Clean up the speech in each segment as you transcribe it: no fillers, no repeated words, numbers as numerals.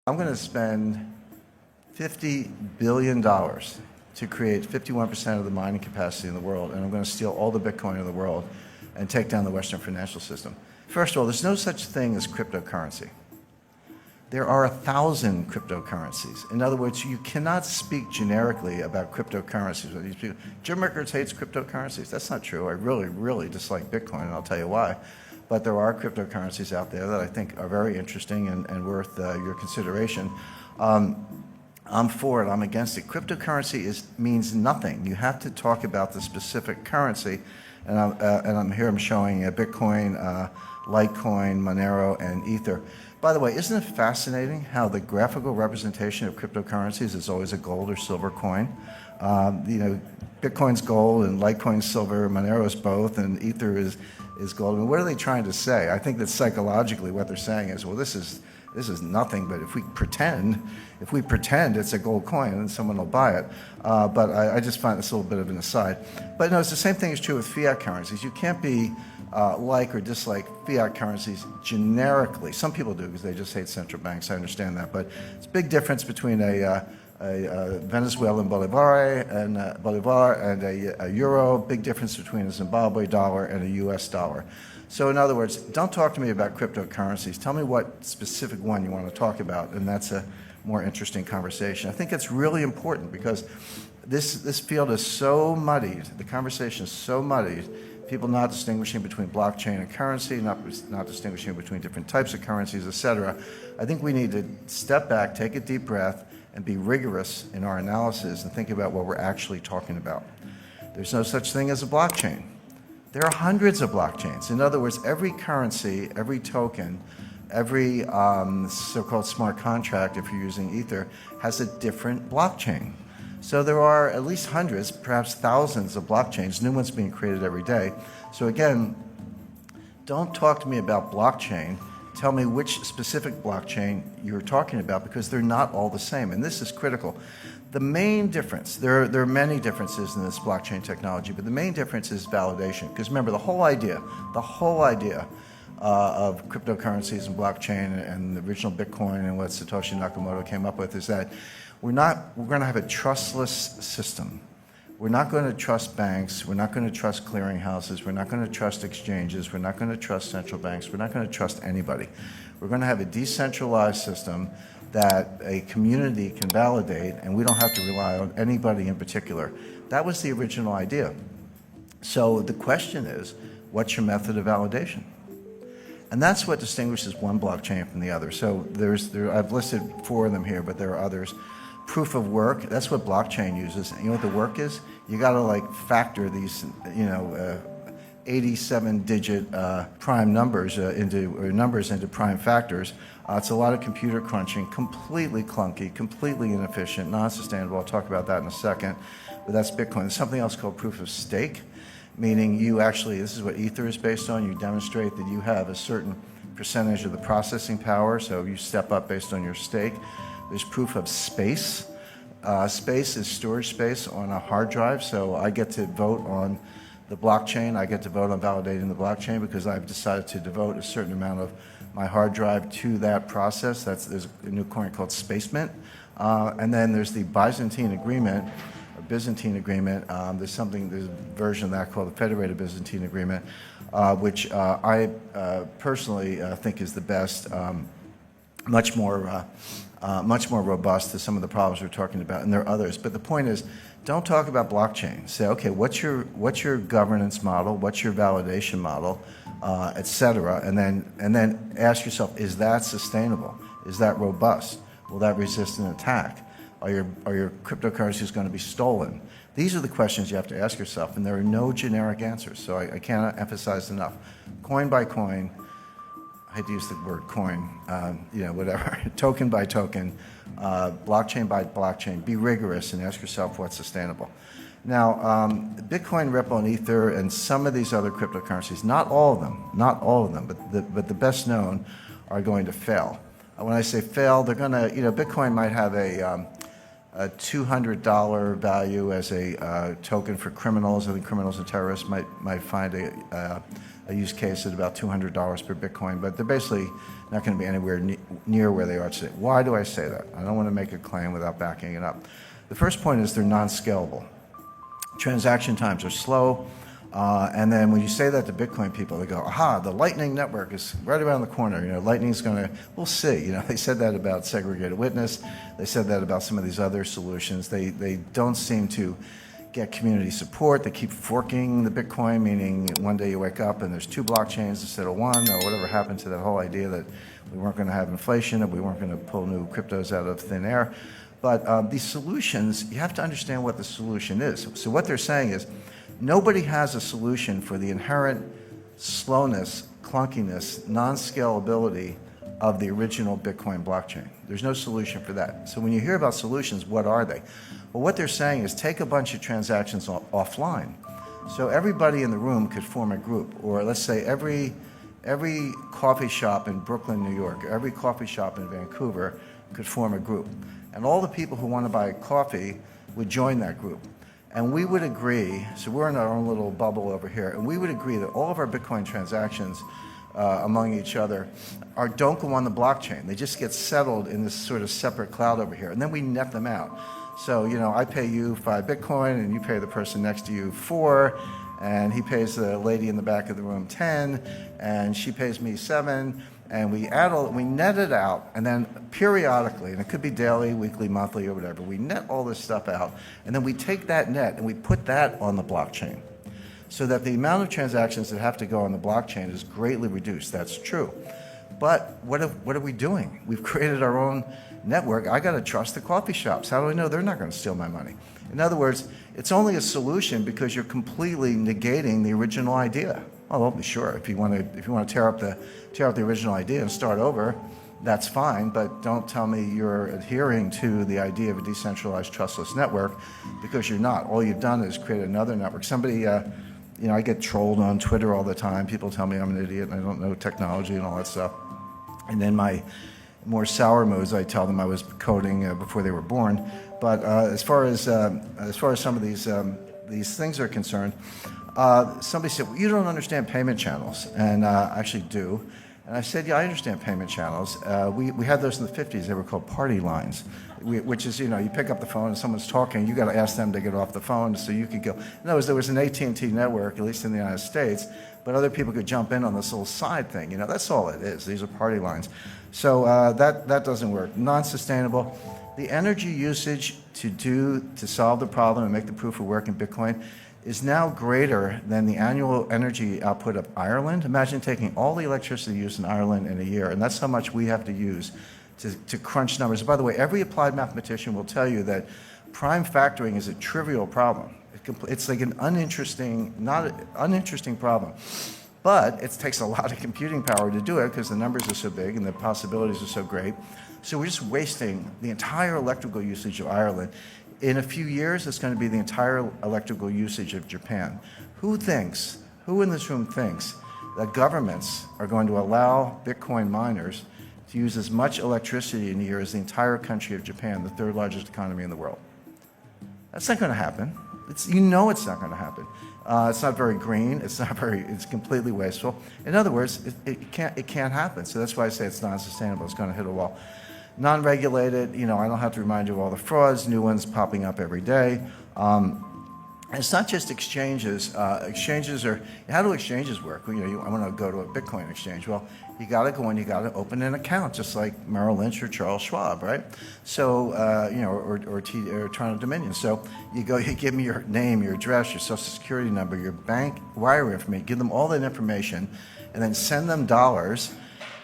I'm going to spend $50 billion to create 51% of the mining capacity in the world, and I'm going to steal all the Bitcoin in the world and take down the Western financial system. First of all, there's no such thing as cryptocurrency. There are 1,000 cryptocurrencies. In other words, you cannot speak generically about cryptocurrencies. Jim Rickards hates cryptocurrencies. That's not true. I really, really dislike Bitcoin, and I'll tell you why. But there are cryptocurrencies out there that I think are very interesting and worth your consideration. I'm for it. I'm against it. Cryptocurrency means nothing. You have to talk about the specific currency. And I'm showing Bitcoin, Litecoin, Monero, and Ether. By the way, isn't it fascinating how the graphical representation of cryptocurrencies is always a gold or silver coin? Bitcoin's gold and Litecoin's silver, Monero's both, and Ether is gold. I mean, what are they trying to say? I think that psychologically what they're saying is, well, this is nothing, but if we pretend it's a gold coin, then someone will buy it. But I just find this a little bit of an aside. But no, it's the same thing is true with fiat currencies. You can't be like or dislike fiat currencies generically. Some people do because they just hate central banks. I understand that. But it's a big difference between a Venezuelan Bolivar and a euro, big difference between a Zimbabwe dollar and a US dollar. So in other words, don't talk to me about cryptocurrencies. Tell me what specific one you want to talk about, and that's a more interesting conversation. I think it's really important because this field is so muddied, the conversation is so muddied, people not distinguishing between blockchain and currency, not distinguishing between different types of currencies, etc. I think we need to step back, take a deep breath, and be rigorous in our analysis and think about what we're actually talking about. There's no such thing as a blockchain. There are hundreds of blockchains. In other words, every currency, every token, every so-called smart contract, if you're using Ether, has a different blockchain. So there are at least hundreds, perhaps thousands of blockchains, new ones being created every day. So again, don't talk to me about blockchain. Tell me which specific blockchain you're talking about, because they're not all the same, and this is critical. The main difference, there are many differences in this blockchain technology, but the main difference is validation. Because remember, the whole idea of cryptocurrencies and blockchain and the original Bitcoin and what Satoshi Nakamoto came up with is that we're going to have a trustless system. We're not going to trust banks. We're not going to trust clearinghouses. We're not going to trust exchanges. We're not going to trust central banks. We're not going to trust anybody. We're going to have a decentralized system that a community can validate, and we don't have to rely on anybody in particular. That was the original idea. So the question is, what's your method of validation? And that's what distinguishes one blockchain from the other. So I've listed 4 of them here, but there are others. Proof of work, that's what blockchain uses. And you know what the work is? You got to factor these, 87-digit prime numbers into prime factors. It's a lot of computer crunching, completely clunky, completely inefficient, non-sustainable. I'll talk about that in a second. But that's Bitcoin. There's something else called proof of stake, meaning this is what Ether is based on. You demonstrate that you have a certain percentage of the processing power, so you step up based on your stake. There's proof of space. Space is storage space on a hard drive, so I get to vote on the blockchain. I get to vote on validating the blockchain because I've decided to devote a certain amount of my hard drive to that process. There's a new coin called Spacemint. And then there's the Byzantine Agreement, or Byzantine Agreement. There's a version of that called the Federated Byzantine Agreement, which I personally think is the best, much more robust to some of the problems we're talking about, and there are others. But the point is, don't talk about blockchain. Say, okay, what's your governance model? What's your validation model, et cetera? And then ask yourself, is that sustainable? Is that robust? Will that resist an attack? Are your cryptocurrencies going to be stolen? These are the questions you have to ask yourself, and there are no generic answers. So I cannot emphasize enough. Coin by coin. I hate to use the word coin, whatever, token by token, blockchain by blockchain. Be rigorous and ask yourself what's sustainable. Now, Bitcoin, Ripple, and Ether, and some of these other cryptocurrencies, not all of them, but the best known are going to fail. When I say fail, they're going to, Bitcoin might have a $200 value as a token for criminals. I think criminals and terrorists might find a use case at about $200 per Bitcoin, but they're basically not going to be anywhere near where they are today. Why do I say that? I don't want to make a claim without backing it up. The first point is they're non-scalable. Transaction times are slow. And then when you say that to Bitcoin people, they go, aha, the Lightning Network is right around the corner. You know, Lightning's going to, we'll see. You know, they said that about segregated witness. They said that about some of these other solutions. They don't seem to get community support. They keep forking the Bitcoin, meaning one day you wake up and there's 2 blockchains instead of 1, or whatever happened to that whole idea that we weren't going to have inflation and we weren't going to pull new cryptos out of thin air. But these solutions, you have to understand what the solution is. So what they're saying is, nobody has a solution for the inherent slowness, clunkiness, non-scalability of the original Bitcoin blockchain. There's no solution for that. So when you hear about solutions, what are they? Well, what they're saying is take a bunch of transactions offline. So everybody in the room could form a group, or let's say every coffee shop in Brooklyn, New York, every coffee shop in Vancouver could form a group. And all the people who want to buy coffee would join that group. And we would agree, so we're in our own little bubble over here, and we would agree that all of our Bitcoin transactions among each other don't go on the blockchain. They just get settled in this sort of separate cloud over here, and then we net them out. So, you know, I pay you 5 Bitcoin, and you pay the person next to you 4, and he pays the lady in the back of the room 10, and she pays me 7, and we net it out, and then periodically, and it could be daily, weekly, monthly, or whatever, we net all this stuff out, and then we take that net and we put that on the blockchain, so that the amount of transactions that have to go on the blockchain is greatly reduced. That's true. But what are we doing? We've created our own network. I got to trust the coffee shops. How do I know they're not going to steal my money? In other words, it's only a solution because you're completely negating the original idea. Oh, well, sure. If you want to tear up the original idea and start over, that's fine. But don't tell me you're adhering to the idea of a decentralized, trustless network, because you're not. All you've done is create another network. Somebody, you know, I get trolled on Twitter all the time. People tell me I'm an idiot and I don't know technology and all that stuff. And then my more sour moods, I tell them I was coding before they were born. But as far as some of these things are concerned, somebody said, well, you don't understand payment channels, and I actually do. And I said, yeah, I understand payment channels. We had those in the 50s. They were called party lines, which is, you know, you pick up the phone and someone's talking, you got to ask them to get off the phone so you could go. In other words, there was an AT&T network, at least in the United States, but other people could jump in on this little side thing. You know, that's all it is. These are party lines. So that doesn't work. Non-sustainable. The energy usage to solve the problem and make the proof of work in Bitcoin is now greater than the annual energy output of Ireland. Imagine taking all the electricity used in Ireland in a year, and that's how much we have to use to crunch numbers. By the way, every applied mathematician will tell you that prime factoring is a trivial problem. It's like an uninteresting problem. But it takes a lot of computing power to do it because the numbers are so big and the possibilities are so great. So we're just wasting the entire electrical usage of Ireland. In a few years, it's going to be the entire electrical usage of Japan. Who in this room thinks that governments are going to allow Bitcoin miners to use as much electricity in a year as the entire country of Japan, the 3rd largest economy in the world? That's not going to happen. You know it's not going to happen. It's not very green. It's completely wasteful. In other words, it can't happen. So that's why I say it's non-sustainable. It's going to hit a wall. Non-regulated, you know, I don't have to remind you of all the frauds, new ones popping up every day. It's not just exchanges. Exchanges are, how do exchanges work? Well, you know, I want to go to a Bitcoin exchange. Well, you got to go in, you got to open an account, just like Merrill Lynch or Charles Schwab, right? So, you know, or Toronto Dominion. So you go, you give me your name, your address, your social security number, your bank wire information, give them all that information, and then send them dollars.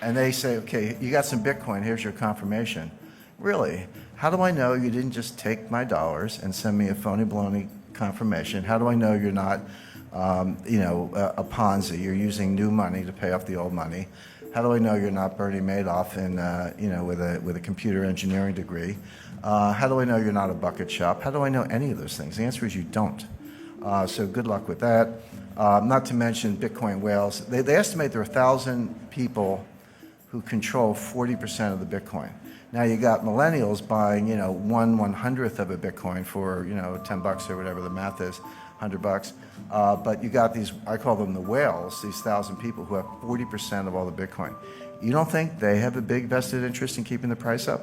And they say, okay, you got some Bitcoin, here's your confirmation. Really? How do I know you didn't just take my dollars and send me a phony baloney confirmation? How do I know you're not, you know, a Ponzi? You're using new money to pay off the old money. How do I know you're not Bernie Madoff in, you know, with a computer engineering degree? How do I know you're not a bucket shop? How do I know any of those things? The answer is you don't. So good luck with that. Not to mention Bitcoin whales. They estimate there are 1,000 people who control 40% of the Bitcoin. Now you got millennials buying, you know, 1/100th of a Bitcoin for, you know, $10 or whatever the math is. $100. But you got these, I call them the whales, these 1,000 people who have 40% of all the Bitcoin. You don't think they have a big vested interest in keeping the price up?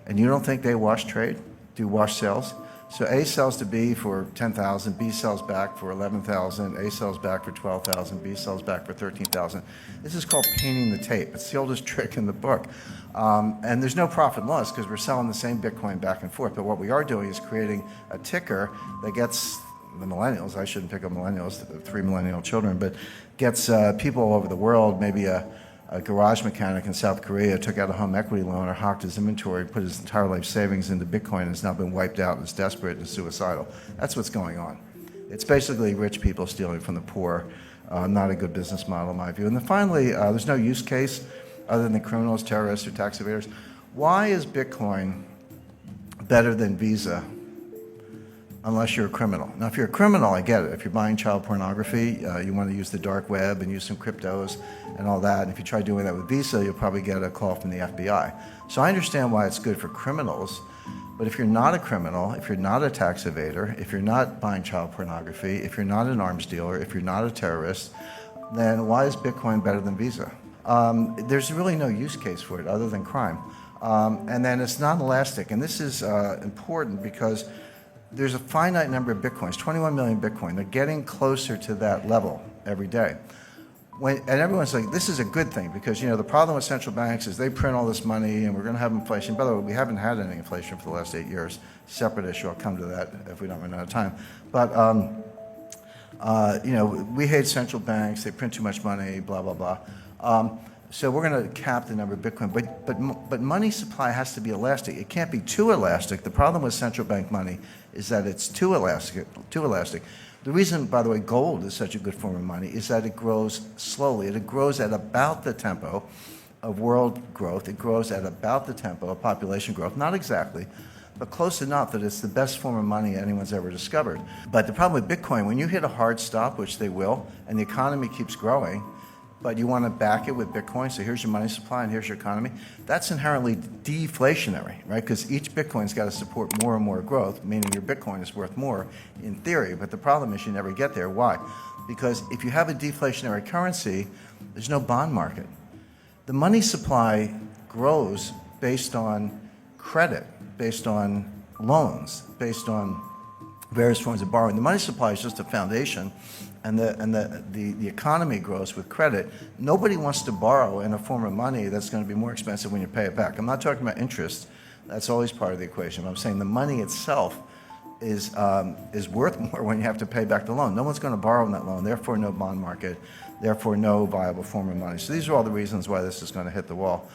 And you don't think they wash trade, do wash sales? So A sells to B for 10,000, B sells back for 11,000, A sells back for 12,000, B sells back for 13,000. This is called painting the tape. It's the oldest trick in the book. And there's no profit and loss because we're selling the same Bitcoin back and forth. But what we are doing is creating a ticker that gets the millennials, I shouldn't pick up millennials, the 3 millennial children, but gets people all over the world, maybe a garage mechanic in South Korea took out a home equity loan or hawked his inventory, put his entire life savings into Bitcoin and has now been wiped out and is desperate and suicidal. That's what's going on. It's basically rich people stealing from the poor. Not a good business model in my view. And then finally, there's no use case other than criminals, terrorists, or tax evaders. Why is Bitcoin better than Visa unless you're a criminal? Now, if you're a criminal, I get it. If you're buying child pornography, you want to use the dark web and use some cryptos and all that. And if you try doing that with Visa, you'll probably get a call from the FBI. So I understand why it's good for criminals. But if you're not a criminal, if you're not a tax evader, if you're not buying child pornography, if you're not an arms dealer, if you're not a terrorist, then why is Bitcoin better than Visa? There's really no use case for it other than crime. And then it's not elastic. And this is important because there's a finite number of Bitcoins, 21 million Bitcoin. They're getting closer to that level every day. And everyone's like, this is a good thing because, you know, the problem with central banks is they print all this money and we're going to have inflation. By the way, we haven't had any inflation for the last 8 years. Separate issue. I'll come to that if we don't run out of time. But, you know, we hate central banks. They print too much money, blah, blah, blah. So we're going to cap the number of Bitcoin. But money supply has to be elastic. It can't be too elastic. The problem with central bank money is that it's too elastic. The reason, by the way, gold is such a good form of money is that it grows slowly. It grows at about the tempo of world growth. It grows at about the tempo of population growth. Not exactly, but close enough that it's the best form of money anyone's ever discovered. But the problem with Bitcoin, when you hit a hard stop, which they will, and the economy keeps growing, but you want to back it with Bitcoin, so here's your money supply and here's your economy, that's inherently deflationary, right? Because each Bitcoin's got to support more and more growth, meaning your Bitcoin is worth more in theory, but the problem is you never get there. Why? Because if you have a deflationary currency, there's no bond market. The money supply grows based on credit, based on loans, based on various forms of borrowing. The money supply is just a foundation, and the economy grows with credit. Nobody wants to borrow in a form of money that's going to be more expensive when you pay it back. I'm not talking about interest. That's always part of the equation. But I'm saying the money itself is worth more when you have to pay back the loan. No one's going to borrow on that loan, therefore no bond market, therefore no viable form of money. So these are all the reasons why this is going to hit the wall.